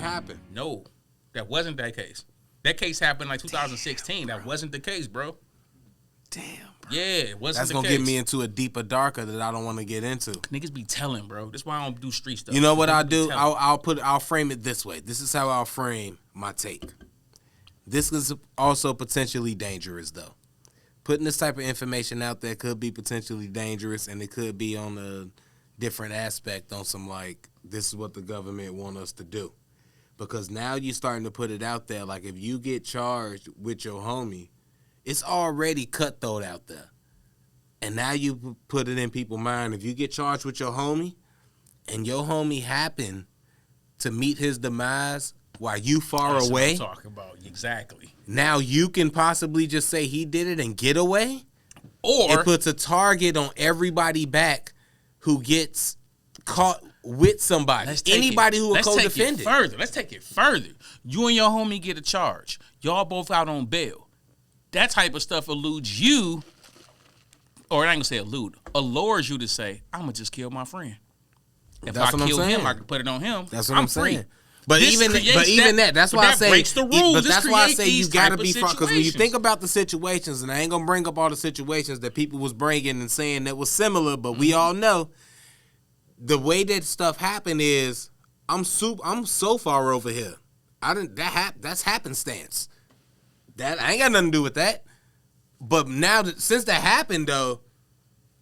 happened. No, that wasn't that case. That case happened like 2016. That wasn't the case, bro. Damn, bro. Yeah, it wasn't the case. That's gonna get me into a deeper, darker that I don't want to get into. Niggas be telling, bro. That's why I don't do street stuff. You know what I'll do? I'll frame it this way. This is how I'll frame my take. This is also potentially dangerous, though. Putting this type of information out there could be potentially dangerous, and it could be on a different aspect on some like, this is what the government want us to do. Because now you're starting to put it out there, like if you get charged with your homie, it's already cutthroat out there. And now you put it in people's mind, if you get charged with your homie, and your homie happen to meet his demise while you far away. That's what I'm talking about. Exactly. Now you can possibly just say he did it and get away. Or it puts a target on everybody back who gets caught with somebody. Anybody who will co-defend it. Let's take it further. You and your homie get a charge. Y'all both out on bail. That type of stuff eludes you, or I ain't gonna say allures you to say, I'm gonna just kill my friend. If I kill him, I can put it on him. That's what I'm saying. Free. But even that, that's why I say. Breaks the rules. But that's why I say you gotta be front. Because when you think about the situations, and I ain't gonna bring up all the situations that people was bringing and saying that was similar, but we all know the way that stuff happened is I'm so far over here. That's happenstance. That I ain't got nothing to do with that. But now since that happened though,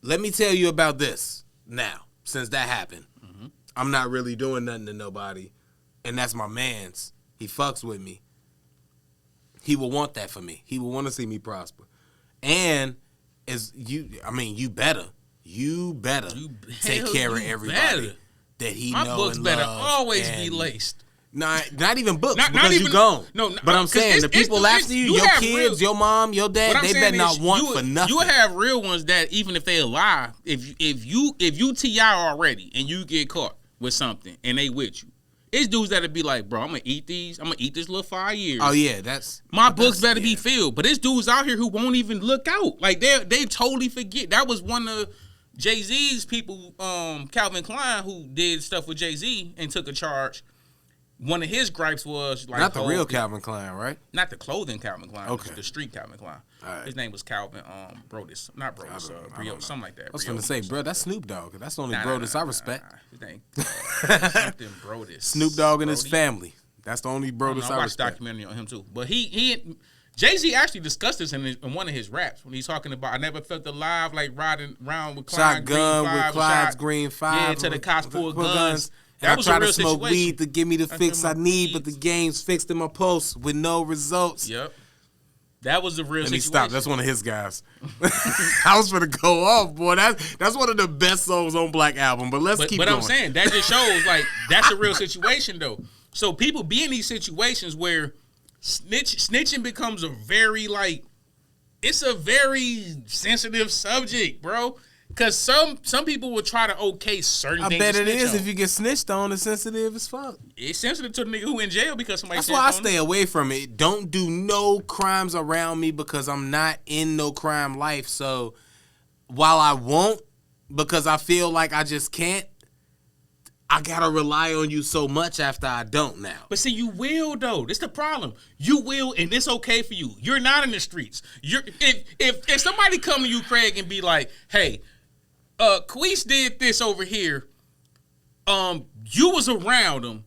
let me tell you about this. Now, since that happened, I'm not really doing nothing to nobody. And that's my man's. He fucks with me. He will want that for me. He will want to see me prosper. And you better take care of everybody that he knows. My books better always be laced. Not even books, not because even, you gone. No, but I'm saying the people after you, your kids, your mom, your dad, they better not want for nothing. You have real ones that even if they alive, if you TI already and you get caught with something and they with you, it's dudes that'll be like, bro, I'm gonna eat these. I'm gonna eat this little 5 years. Oh yeah, my books better be filled. But there's dudes out here who won't even look out. Like they totally forget. That was one of Jay-Z's people, Calvin Klein, who did stuff with Jay-Z and took a charge. One of his gripes was like, not the real Calvin Klein, right? Not the clothing Calvin Klein. Okay. The street Calvin Klein. Right. His name was Calvin Brodus. Not Brodus. Brio, something like that. I was going to say, bro, that's Snoop Dogg. That's the only Brodus I respect. His name something Brodus. Snoop Dogg and his family. That's the only Brodus I respect. I watched a documentary on him too. But Jay-Z actually discussed this in one of his raps when he's talking about, I never felt alive like riding around with Clyde's Green 5. Yeah, to the cops pulled guns. That was a real situation. I try to smoke weed to give me the fix I need, but the game's fixed in my post with no results. Yep. That was the real situation. Let me stop. That's one of his guys. I was going to go off, boy. That's one of the best songs on Black Album, but let's keep going. But I'm saying, that just shows, like, that's a real situation, though. So people be in these situations where snitching becomes a very, like, it's a very sensitive subject, bro. Because some people will try to okay certain things. I bet it is. If you get snitched on, it's sensitive as fuck. It's sensitive to the nigga who in jail because somebody snitched on. That's why I stay away from it. Don't do no crimes around me because I'm not in no crime life. So while I won't, because I feel like I just can't, I gotta rely on you so much after I don't now. But see, you will though. That's the problem. You will, and it's okay for you. You're not in the streets. If somebody come to you, Craig, and be like, hey, Queese did this over here. You was around him,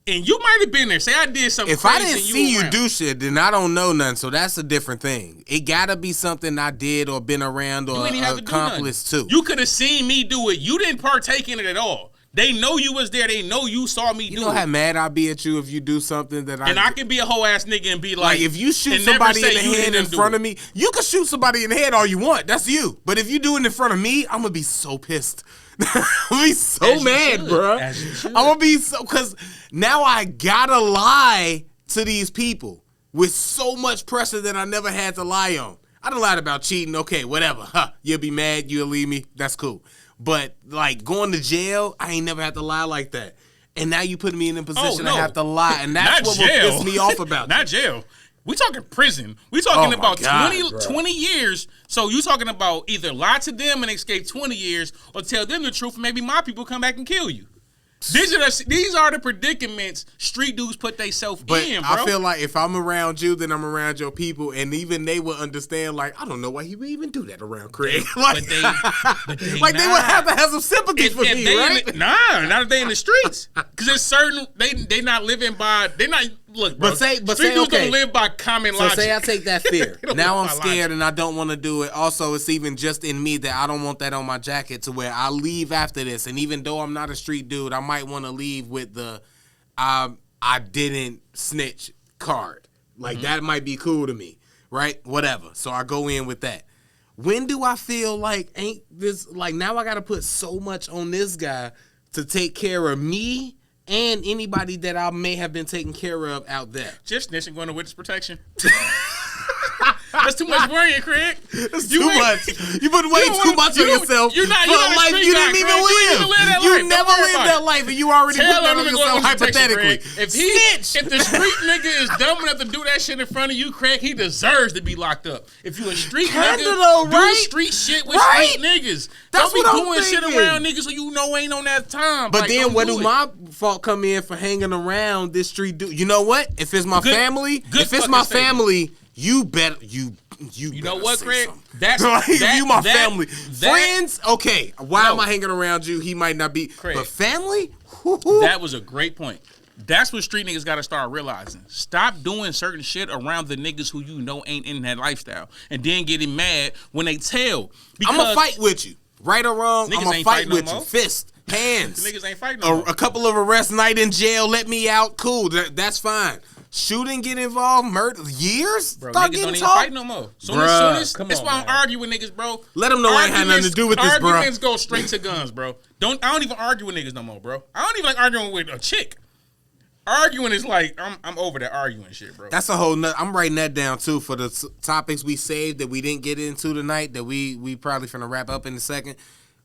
and you might have been there. Say I did something. If I didn't see you do shit, then I don't know nothing. So that's a different thing. It gotta be something I did or been around or accomplice too. You could have seen me do it. You didn't partake in it at all. They know you was there. They know you saw me do it. You know how mad I'd be at you if you do something that I can be a whole ass nigga and be like if you shoot somebody in the head in front of me, you can shoot somebody in the head all you want. That's you. But if you do it in front of me, I'm gonna be so pissed. I'm gonna be so mad, bro. I'm gonna be so, because now I gotta lie to these people with so much pressure that I never had to lie on. I done lied about cheating. Okay, whatever. You'll be mad. You'll leave me. That's cool. But, like, going to jail, I ain't never had to lie like that. And now you put me in a position to have to lie. And that's what will piss me off about Not jail. We talking prison. We talking about 20 years. So you talking about either lie to them and escape 20 years or tell them the truth and maybe my people come back and kill you. These are the predicaments street dudes put themselves in, bro. I feel like if I'm around you, then I'm around your people, and even they will understand. Like, I don't know why he would even do that around Craig. Like, but they like they would have to have some sympathy for me, right? Not if they in the streets, because there's certain they not living by. They not look, bro. Street dudes don't live by common logic. So say I take that fear. Now I'm scared and I don't want to do it. Also, it's even just in me that I don't want that on my jacket to where I leave after this. And even though I'm not a street dude, I might want to leave with the I didn't snitch card. Like that might be cool to me, right? Whatever. So I go in with that. When do I feel like ain't this like now I got to put so much on this guy to take care of me and anybody that I may have been taken care of out there? Just snitching, going to witness protection. That's too much worrying, Craig. That's too much. You put way too much on yourself for a life you didn't even live. You never lived that life, and you already put that on yourself hypothetically. If the street nigga is dumb enough to do that shit in front of you, Craig, he deserves to be locked up. If you a street nigga, do street shit with street niggas. Don't be doing shit around niggas so you know ain't on that time. But then where do my fault come in for hanging around this street dude? You know what? If it's my family, you better you know what, Craig? That's you my family. Friends, okay. Why am I hanging around you? He might not be, Craig, but family. That was a great point. That's what street niggas got to start realizing. Stop doing certain shit around the niggas who you know ain't in that lifestyle, and then getting mad when they tell. I'm gonna fight with you, right or wrong. I'm gonna fight with you, fist, hands. Niggas ain't fighting no more. A couple of arrests, night in jail, let me out. Cool, that's fine. Shooting, get involved, murder, years? Bro, niggas don't even fight no more. Soon as that's why I'm arguing with niggas, bro. Let them know I ain't had nothing to do with this, bro. Arguments go straight to guns, bro. I don't even argue with niggas no more, bro. I don't even like arguing with a chick. Arguing is like, I'm over that arguing shit, bro. That's a whole nother, I'm writing that down, too, for the topics we saved that we didn't get into tonight that we probably finna wrap up in a second.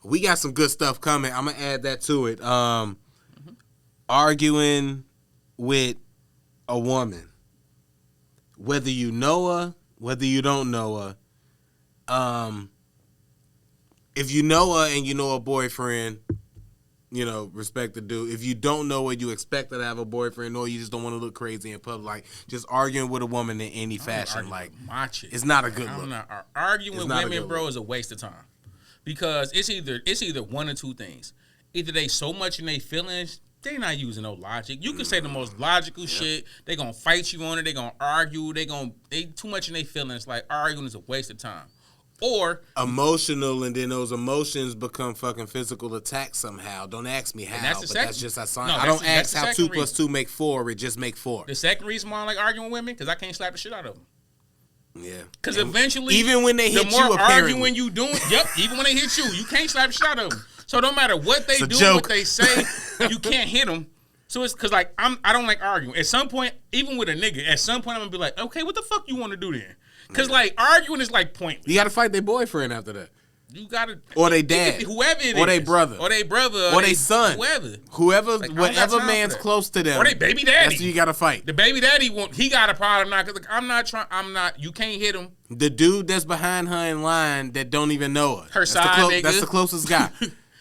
We got some good stuff coming. I'm gonna add that to it. Arguing with a woman, whether you know her, whether you don't know her, if you know her and you know her boyfriend, you know, respect the dude. If you don't know her, you expect her to have a boyfriend, or you just don't want to look crazy in public. Like, just arguing with a woman in any fashion, like, it's not a good look. Arguing with women, bro, is a waste of time, because it's either one or two things. Either they so much in their feelings, they not using no logic. You can say the most logical shit. They gonna fight you on it. They gonna argue. They too much in their feelings. Like, arguing is a waste of time. Or emotional, and then those emotions become fucking physical attacks somehow. Don't ask me how, that's just how science. I don't ask how 2 + 2 make 4. It just make 4. The second reason why I like arguing with women, because I can't slap the shit out of them. Yeah. Because eventually, even when they hit the more you, arguing you doing, even when they hit you can't slap the shit out of them. So no matter what they do, what they say, you can't hit them. So it's because like I don't like arguing. At some point, even with a nigga, at some point I'm gonna be like, okay, what the fuck you want to do then? Because like arguing is like pointless. You gotta fight their boyfriend after that. You gotta, or they dad, whoever it is, or they brother, or they son, whoever, like, whatever man's close to them, or they baby daddy. That's who you gotta fight. The baby daddy he got a problem now because you can't hit him. The dude that's behind her in line that don't even know her. Her side nigga. That's the closest guy.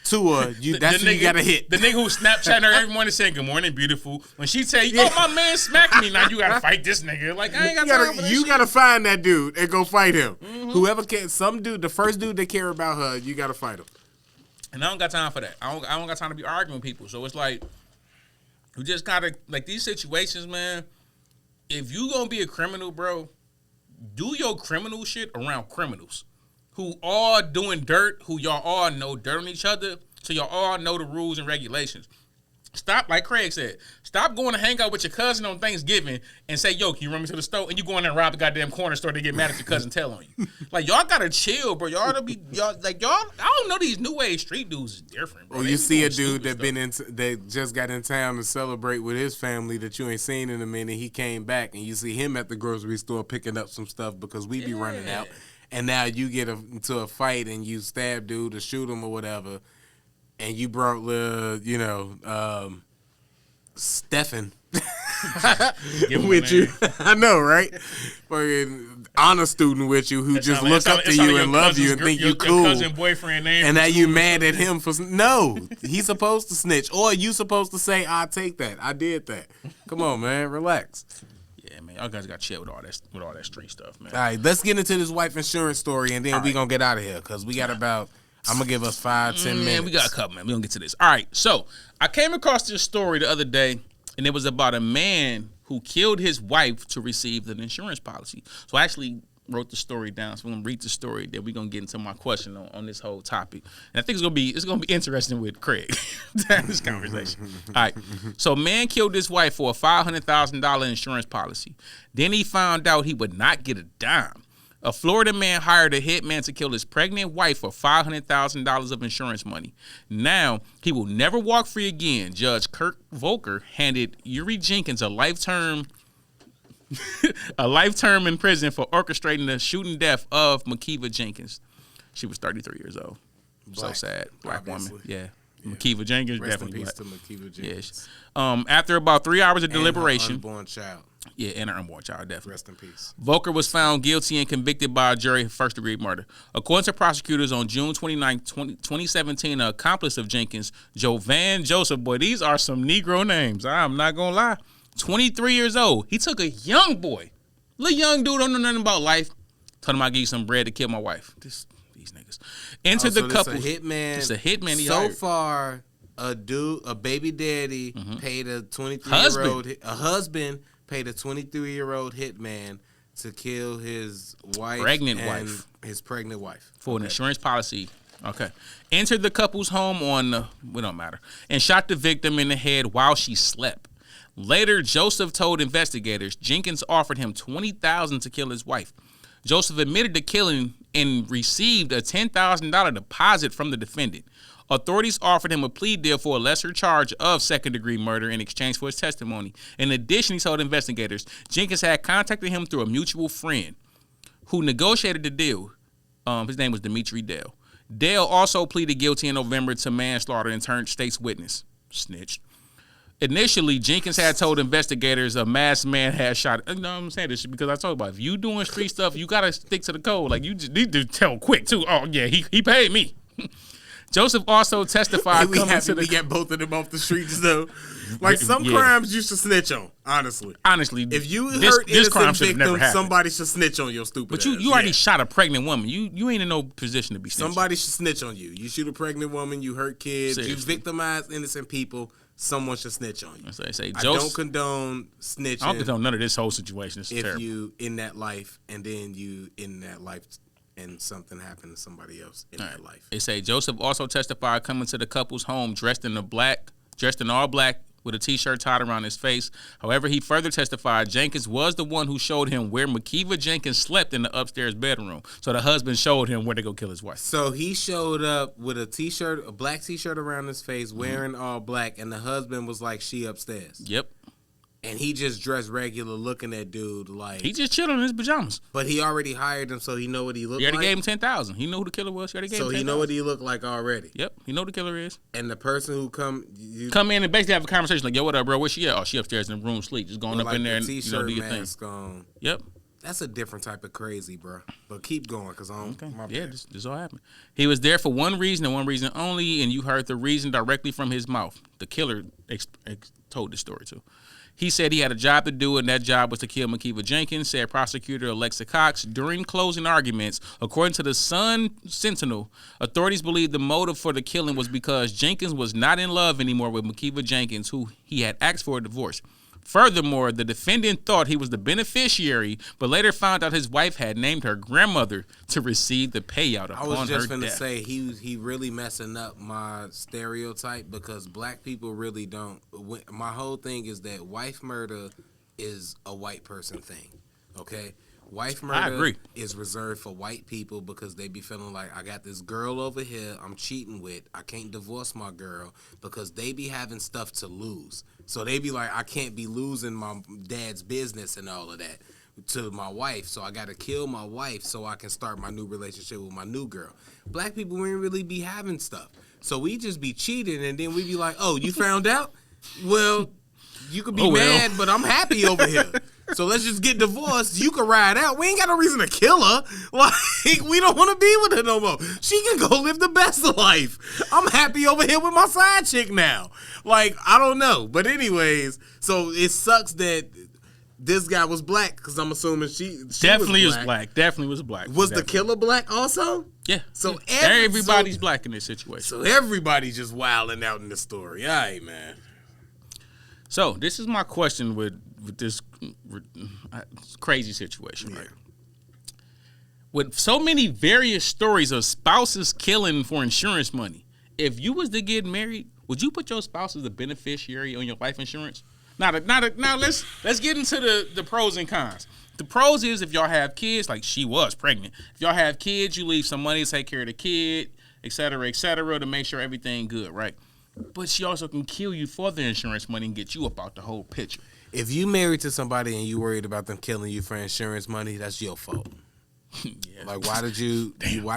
To her, that's who you gotta hit. The nigga who Snapchatting her every morning saying, "Good morning, beautiful." When she tell you, "Oh, my man smacked me," now you gotta fight this nigga. Like, I ain't got time for that shit. Gotta find that dude and go fight him. Mm-hmm. Whoever can, some dude, the first dude that care about her, you gotta fight him. And I don't got time for that. I don't got time to be arguing with people. So it's like, you just gotta, like, these situations, man. If you gonna be a criminal, bro, do your criminal shit around criminals who all doing dirt, who y'all all know dirt on each other, so y'all all know the rules and regulations. Stop, like Craig said, stop going to hang out with your cousin on Thanksgiving and say, yo, can you run me to the store? And you go in there and rob the goddamn corner store to get mad at your cousin tell on you. Like, y'all gotta chill, bro. Y'all, I don't know, these new age street dudes is different, bro. Or you see a dude that just got in town to celebrate with his family that you ain't seen in a minute. He came back and you see him at the grocery store picking up some stuff because we be running out. And now you get into a fight and you stab dude or shoot him or whatever, and you brought Stephen with you. I know, right? Fucking honor student with you who just look up to you and love you and think you cool. Your cousin boyfriend name. And now you mad at him for no. He's supposed to snitch, or you supposed to say, "I take that. I did that." Come on, man, relax. Yeah, man, y'all guys got to chill with all that street stuff, man. All right, let's get into this wife insurance story, and then we gonna get out of here because we got about. I'm gonna give us 5-10 minutes. Man, we got a couple, man. We gonna get to this. All right, so I came across this story the other day, and it was about a man who killed his wife to receive an insurance policy. So I actually wrote the story down. So I'm gonna read the story. Then we're gonna get into my question on this whole topic. And I think it's gonna be interesting with Craig to have this conversation. All right. So man killed his wife for a $500,000 insurance policy. Then he found out he would not get a dime. A Florida man hired a hitman to kill his pregnant wife for $500,000 of insurance money. Now, he will never walk free again. Judge Kirk Volker handed Uri Jenkins a lifetime in prison for orchestrating the shooting death of Makiva Jenkins. She was 33 years old. So sad. Black woman. Yeah. Makiva Jenkins, Rest definitely in peace black. to Makiva Jenkins. Yes. After about 3 hours of deliberation. And her unborn child. Yeah, and her unborn child, definitely. Rest in peace. Volker was found guilty and convicted by a jury of first-degree murder. According to prosecutors, on June 29, 2017, an accomplice of Jenkins, Jovan Joseph, boy, these are some Negro names. I'm not going to lie. 23 years old. He took a young boy, little young dude, don't know nothing about life, told him I'll give you some bread to kill my wife. These niggas. Entered the couple. It's a hitman. It's a hitman he so hired. far, a baby daddy paid a 23-year-old, a husband paid a 23-year-old hitman to kill his wife, his pregnant wife for an insurance policy. Okay. Entered the couple's home we don't matter, and shot the victim in the head while she slept. Later, Joseph told investigators Jenkins offered him $20,000 to kill his wife. Joseph admitted to killing and received a $10,000 deposit from the defendant. Authorities offered him a plea deal for a lesser charge of second-degree murder in exchange for his testimony. In addition, he told investigators Jenkins had contacted him through a mutual friend who negotiated the deal. His name was Dimitri Dale. Dale also pleaded guilty in November to manslaughter and turned state's witness. Snitch. Initially, Jenkins had told investigators a masked man had shot. You know what I'm saying this because I told about if you doing street stuff, you gotta stick to the code. Like you just need to tell quick too. Oh yeah, he paid me. Joseph also testified. We get both of them off the streets though. Like some crimes you should snitch on. Honestly, if you hurt innocent victims, somebody should snitch on your stupid. But you already shot a pregnant woman. You ain't in no position to be snitching. Somebody should snitch on you. You shoot a pregnant woman. You hurt kids. Seriously. You victimize innocent people. Someone should snitch on you. I don't condone snitching. I don't condone none of this whole situation. It's terrible. You in that life and then you in that life and something happened to somebody else in that life. They say Joseph also testified coming to the couple's home dressed in all black with a T-shirt tied around his face. However, he further testified Jenkins was the one who showed him where Makiva Jenkins slept in the upstairs bedroom. So the husband showed him where to go kill his wife. So he showed up with a black T-shirt around his face, wearing all black, and the husband was like, she upstairs. Yep. And he just dressed regular, looking at dude like he just chilling in his pajamas. But he already hired him, so he know what he looked like. He already gave him $10,000. He knew who the killer was. He already gave him $10,000. So he know what he looked like already. Yep, he know who the killer is. And the person who come in and basically have a conversation like, "Yo, what up, bro? Where she at? Oh, she upstairs in the room, sleep. Just going up like in there and do your thing." On. Yep. That's a different type of crazy, bro. But keep going, because I don't. Okay. Yeah, this all happened. He was there for one reason and one reason only, and you heard the reason directly from his mouth. The killer told the story too. He said he had a job to do, and that job was to kill Makiva Jenkins, said prosecutor Alexa Cox. During closing arguments, according to the Sun Sentinel, authorities believe the motive for the killing was because Jenkins was not in love anymore with Makiva Jenkins, who he had asked for a divorce. Furthermore, the defendant thought he was the beneficiary, but later found out his wife had named her grandmother to receive the payout upon her death. I was just going to say, he really messing up my stereotype because black people really don't. My whole thing is that wife murder is a white person thing, okay? Wife murder is reserved for white people because they be feeling like, I got this girl over here I'm cheating with. I can't divorce my girl because they be having stuff to lose. So they be like, I can't be losing my dad's business and all of that to my wife. So I got to kill my wife so I can start my new relationship with my new girl. Black people wouldn't really be having stuff. So we just be cheating and then we be like, oh, you found out? Well, You could be mad, but I'm happy over here. So let's just get divorced. You can ride out. We ain't got no reason to kill her. Like, we don't want to be with her no more. She can go live the best of life. I'm happy over here with my side chick now. Like, I don't know. But anyways, so it sucks that this guy was black, because I'm assuming she definitely was black. Definitely was black. Was the killer black also? Yeah. So everybody's black in this situation. So everybody's just wilding out in this story. All right, man. So this is my question with this crazy situation, right? With so many various stories of spouses killing for insurance money, if you was to get married, would you put your spouse as a beneficiary on your life insurance? Now let's get into the pros and cons. The pros is if y'all have kids, like she was pregnant. If y'all have kids, you leave some money to take care of the kid, et cetera, to make sure everything good, right? But she also can kill you for the insurance money and get you up out the whole picture. If you married to somebody and you worried about them killing you for insurance money, that's your fault. Yeah. Like, why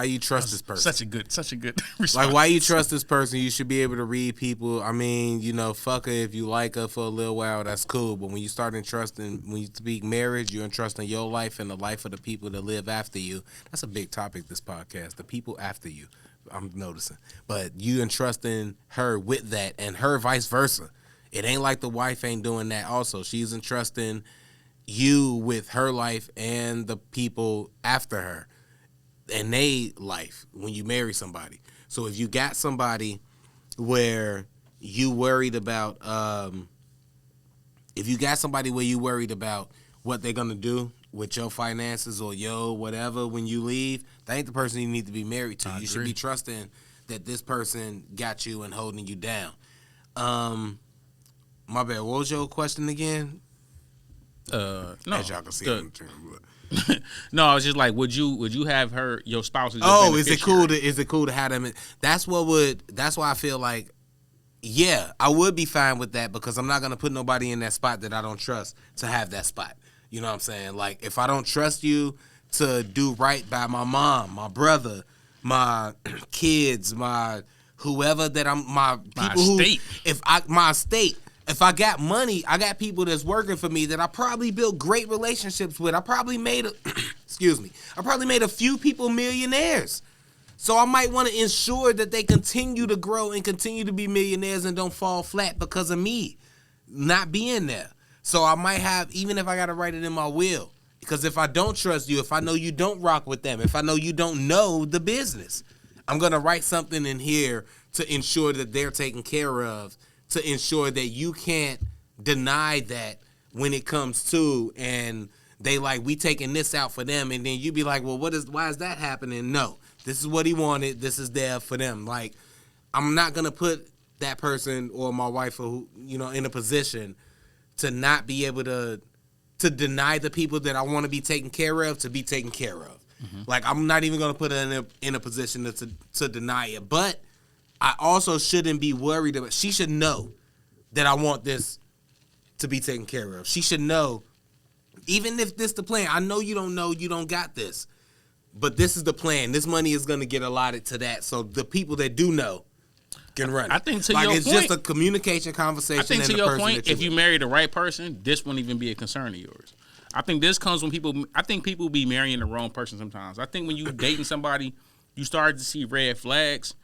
you trust this person? Such a good response. Like, why you trust this person? You should be able to read people. I mean, fuck her if you like her for a little while, that's cool. But when you start entrusting, when you speak marriage, you're entrusting your life and the life of the people that live after you. That's a big topic, this podcast, the people after you, I'm noticing. But you entrusting her with that and her vice versa. It ain't like the wife ain't doing that also. She's entrusting you with her life and the people after her and they life when you marry somebody. So if you got somebody where you worried about what they're gonna do with your finances or your whatever when you leave, that ain't the person you need to be married to. You should be trusting that this person got you and holding you down. My bad, what was your question again? No. As y'all can see on the term. No, I was just like, would you have your spouse as is it cool to have them? That's why I feel like, yeah, I would be fine with that, because I'm not gonna put nobody in that spot that I don't trust to have that spot. You know what I'm saying? Like, if I don't trust you to do right by my mom, my brother, my kids, my whoever that my estate. If I got money, I got people that's working for me that I probably built great relationships with. I probably made a few people millionaires. So I might want to ensure that they continue to grow and continue to be millionaires and don't fall flat because of me not being there. So I might have, even if I got to write it in my will, because if I don't trust you, if I know you don't rock with them, if I know you don't know the business, I'm going to write something in here to ensure that they're taken care of, to ensure that you can't deny that when it comes to, and they like, we taking this out for them, and then you be like, well, why is that happening? No, this is what he wanted. This is there for them. Like, I'm not gonna put that person or my wife, or in a position to not be able to deny the people that I want to be taken care of to be taken care of. Mm-hmm. Like, I'm not even gonna put her in a position to deny it, but I also shouldn't be worried about. She should know that I want this to be taken care of. She should know, even if this the plan. I know you don't know, you don't got this, but this is the plan. This money is going to get allotted to that, so the people that do know can run it. I think to your point, it's just a communication conversation. I think to your point, if you marry the right person, this won't even be a concern of yours. I think this comes when people be marrying the wrong person sometimes. I think when you dating somebody, you start to see red flags.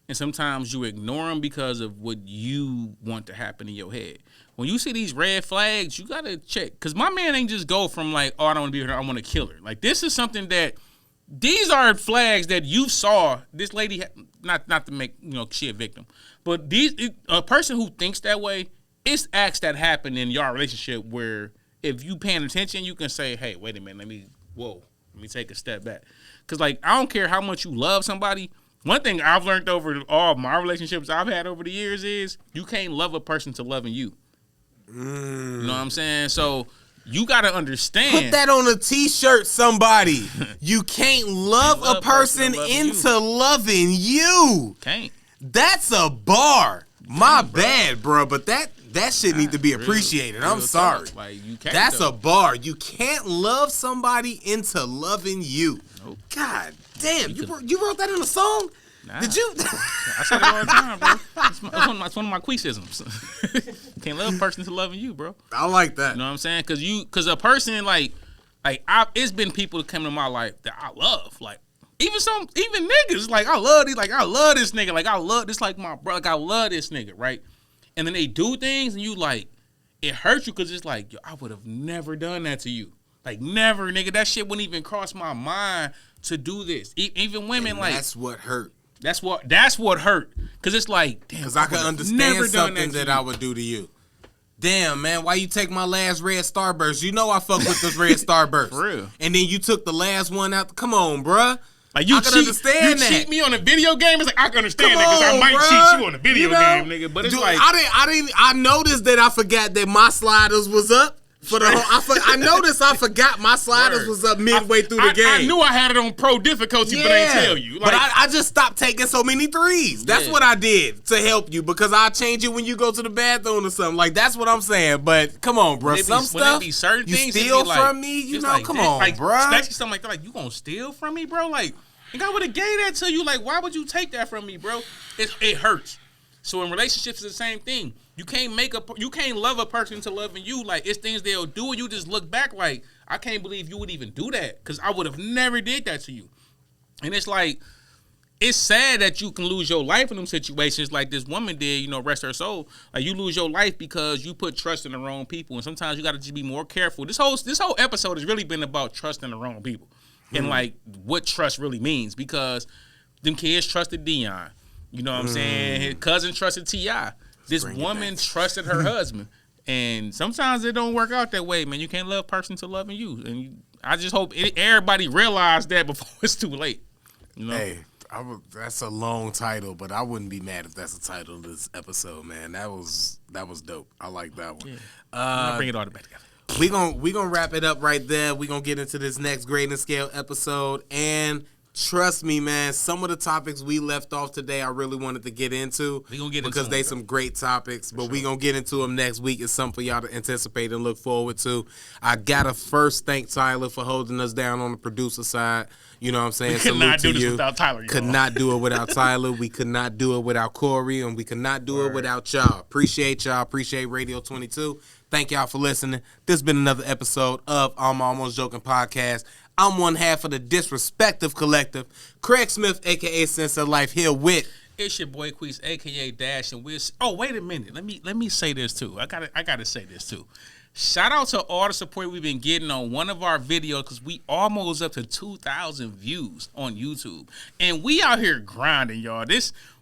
And sometimes you ignore them because of what you want to happen in your head. When you see these red flags, you got to check. Because my man ain't just go from like, oh, I don't want to be with her, I want to kill her. Like, this is something that, these are flags that you saw this lady, not to make, she a victim. But a person who thinks that way, it's acts that happen in your relationship where if you paying attention, you can say, hey, wait a minute, let me take a step back. Because, like, I don't care how much you love somebody. One thing I've learned over all my relationships I've had over the years is you can't love a person to loving you. You know what I'm saying? So you got to understand. Put that on a T-shirt, somebody. You can't love a person into loving you. Can't. That's a bar. My bad, bro, but that shit need to be appreciated. I'm sorry. Like, you can't. That's a bar. You can't love somebody into loving you. Nope. God damn, you wrote that in a song? Nah. Did you? I say it all the time, bro. It's one of my queasisms. Can't love a person to loving you, bro. I like that. You know what I'm saying? Because a person it's been people that come to my life that I love, like even niggas, like I love these, like I love this nigga, like I love this, like my bro, like I love this nigga, right? And then they do things and you like it hurts you because it's like yo, I would have never done that to you, like never, nigga. That shit wouldn't even cross my mind to do this. Even women, and like that's what hurt. That's what hurt. Cause it's like, damn. Cause I can understand something that I would do to you. Damn, man, why you take my last red Starburst? You know I fuck with this red Starburst. For real. And then you took the last one out. Come on, bruh. Like you I can understand that. You cheat me on a video game. It's like I can understand that because I might cheat you on a video game, nigga. But it's like I noticed that I forgot that my sliders was up. I noticed I forgot my sliders was up midway through the game. I knew I had it on pro difficulty, but I ain't tell you. Like, but I just stopped taking so many threes. That's what I did to help you because I'll change it when you go to the bathroom or something. Like, that's what I'm saying. But come on, bro. Some stuff, you steal from me, you know, come on, bro. Especially something like that. Like, you gonna steal from me, bro? Like, I would have gave that to you. Like, why would you take that from me, bro? It hurts. So in relationships, it's the same thing. You can't love a person to loving you. Like, it's things they'll do, and you just look back like, I can't believe you would even do that, because I would have never did that to you. And it's like, it's sad that you can lose your life in them situations like this woman did, you know, rest her soul. Like, you lose your life because you put trust in the wrong people, and sometimes you got to just be more careful. This whole episode has really been about trusting the wrong people and, like, what trust really means, because them kids trusted Deion. You know what I'm saying? His cousin trusted T.I. This woman trusted her husband. And sometimes it don't work out that way, man. You can't love a person to loving you. And I just hope everybody realize that before it's too late. You know? Hey, that's a long title, but I wouldn't be mad if that's the title of this episode, man. That was dope. I like that one. Yeah. Bring it all back together. We gonna wrap it up right there. We gonna get into this next grading scale episode, and trust me, man, some of the topics we left off today I really wanted to get into because they some great topics, but we going to get into them next week. It's something for y'all to anticipate and look forward to. I got to first thank Tyler for holding us down on the producer side. You know what I'm saying? We could not do this without Tyler. Could not do it without Tyler. We could not do it without Corey, and we could not do it without y'all. Appreciate y'all. Appreciate Radio 22. Thank y'all for listening. This has been another episode of I'm Almost Joking Podcast. I'm one half of the Disrespective Collective, Craig Smith, a.k.a. Sense of Life, here with... It's your boy Queese, a.k.a. Dash, and we're... Oh, wait a minute. Let me say this, too. I gotta say this, too. Shout out to all the support we've been getting on one of our videos, because we almost up to 2,000 views on YouTube. And we out here grinding, y'all.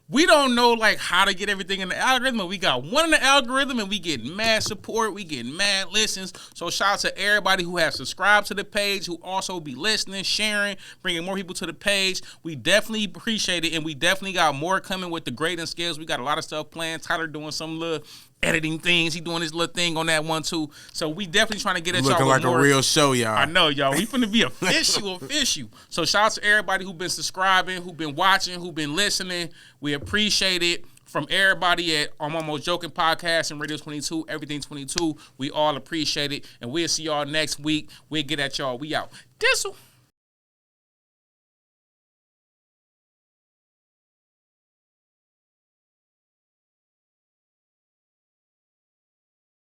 We don't know, like, how to get everything in the algorithm, but we got one in the algorithm, and we get mad support, we get mad listens. So shout out to everybody who has subscribed to the page, who also be listening, sharing, bringing more people to the page. We definitely appreciate it, and we definitely got more coming with the grading scales. We got a lot of stuff planned. Tyler doing some little editing things. He doing his little thing on that one, too. So we definitely trying to get at y'all. Looking like a real show, y'all. I know, y'all. We finna be official. So shout out to everybody who been subscribing, who been watching, who been listening. We appreciate it. From everybody at I'm Almost Joking Podcast and Radio 22, Everything 22, we all appreciate it. And we'll see y'all next week. We'll get at y'all. We out. Dizzle.